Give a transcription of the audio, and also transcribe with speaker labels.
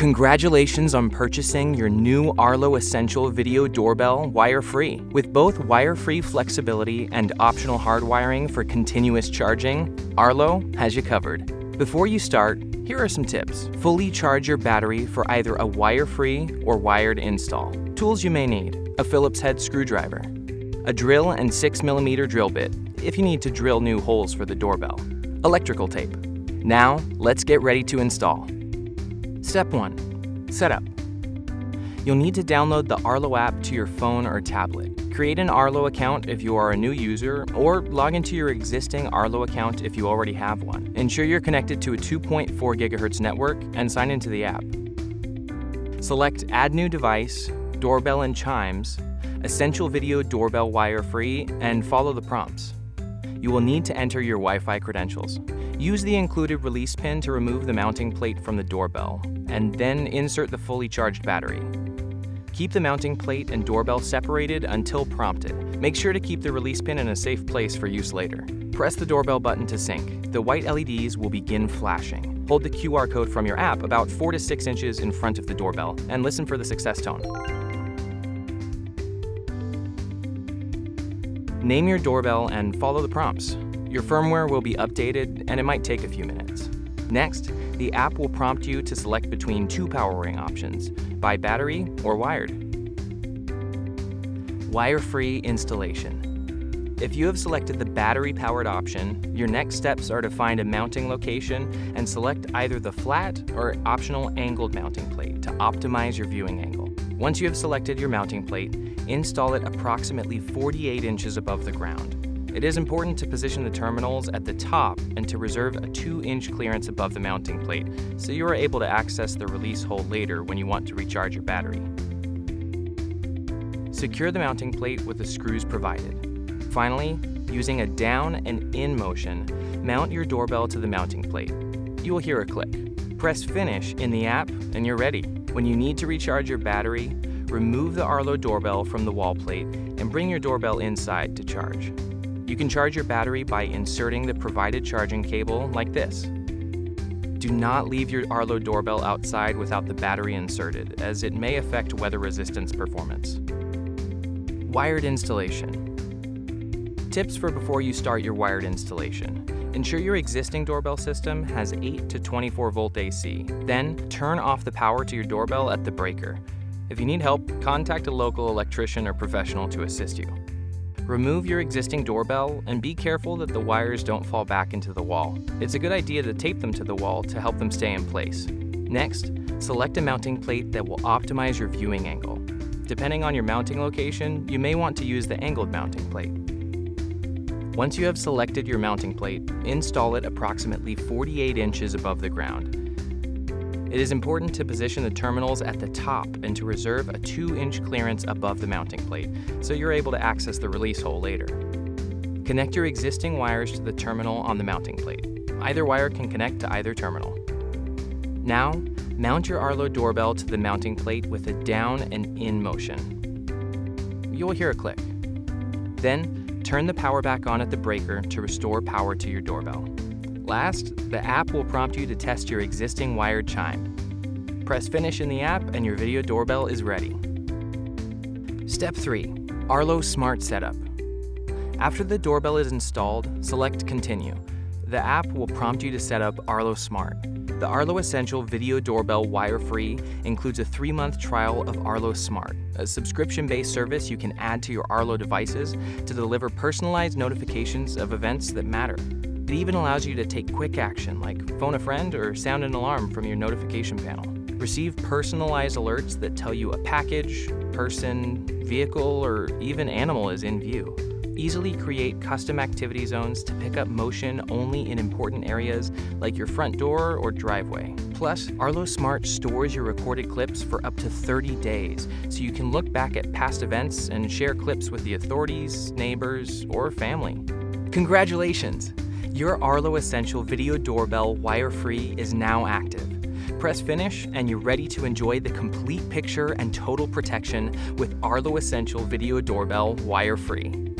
Speaker 1: Congratulations on purchasing your new Arlo Essential Video Doorbell wire-free. With both wire-free flexibility and optional hardwiring for continuous charging, Arlo has you covered. Before you start, here are some tips. Fully charge your battery for either a wire-free or wired install. Tools you may need: a Phillips head screwdriver, a drill and 6mm drill bit if you need to drill new holes for the doorbell, electrical tape. Now, let's get ready to install. Step 1. Setup. You'll need to download the Arlo app to your phone or tablet. Create an Arlo account if you are a new user, or log into your existing Arlo account if you already have one. Ensure you're connected to a 2.4 GHz network and sign into the app. Select Add New Device, Doorbell and Chimes, Essential Video Doorbell Wire-Free, and follow the prompts. You will need to enter your Wi-Fi credentials. Use the included release pin to remove the mounting plate from the doorbell, and then insert the fully charged battery. Keep the mounting plate and doorbell separated until prompted. Make sure to keep the release pin in a safe place for use later. Press the doorbell button to sync. The white LEDs will begin flashing. Hold the QR code from your app about 4 to 6 inches in front of the doorbell and listen for the success tone. Name your doorbell and follow the prompts. Your firmware will be updated and it might take a few minutes. Next, the app will prompt you to select between 2 powering options, by battery or wired. Wire-free installation. If you have selected the battery-powered option, your next steps are to find a mounting location and select either the flat or optional angled mounting plate to optimize your viewing angle. Once you have selected your mounting plate, install it approximately 48 inches above the ground. It is important to position the terminals at the top and to reserve a 2-inch clearance above the mounting plate so you are able to access the release hole later when you want to recharge your battery. Secure the mounting plate with the screws provided. Finally, using a down and in motion, mount your doorbell to the mounting plate. You will hear a click. Press Finish in the app and you're ready. When you need to recharge your battery, remove the Arlo doorbell from the wall plate and bring your doorbell inside to charge. You can charge your battery by inserting the provided charging cable like this. Do not leave your Arlo doorbell outside without the battery inserted, as it may affect weather resistance performance. Wired installation. Tips for before you start your wired installation. Ensure your existing doorbell system has 8 to 24 volt AC. Then, turn off the power to your doorbell at the breaker. If you need help, contact a local electrician or professional to assist you. Remove your existing doorbell and be careful that the wires don't fall back into the wall. It's a good idea to tape them to the wall to help them stay in place. Next, select a mounting plate that will optimize your viewing angle. Depending on your mounting location, you may want to use the angled mounting plate. Once you have selected your mounting plate, install it approximately 48 inches above the ground. It is important to position the terminals at the top and to reserve a 2-inch clearance above the mounting plate, so you're able to access the release hole later. Connect your existing wires to the terminal on the mounting plate. Either wire can connect to either terminal. Now, mount your Arlo doorbell to the mounting plate with a down and in motion. You'll hear a click. Then, turn the power back on at the breaker to restore power to your doorbell. Last, the app will prompt you to test your existing wired chime. Press Finish in the app and your video doorbell is ready. Step 3. Arlo Smart Setup. After the doorbell is installed, select Continue. The app will prompt you to set up Arlo Smart. The Arlo Essential Video Doorbell Wire-Free includes a 3-month trial of Arlo Smart, a subscription-based service you can add to your Arlo devices to deliver personalized notifications of events that matter. It even allows you to take quick action like phone a friend or sound an alarm from your notification panel. Receive personalized alerts that tell you a package, person, vehicle, or even animal is in view. Easily create custom activity zones to pick up motion only in important areas like your front door or driveway. Plus, Arlo Smart stores your recorded clips for up to 30 days, so you can look back at past events and share clips with the authorities, neighbors, or family. Congratulations! Your Arlo Essential Video Doorbell Wire-Free is now active. Press Finish and you're ready to enjoy the complete picture and total protection with Arlo Essential Video Doorbell Wire-Free.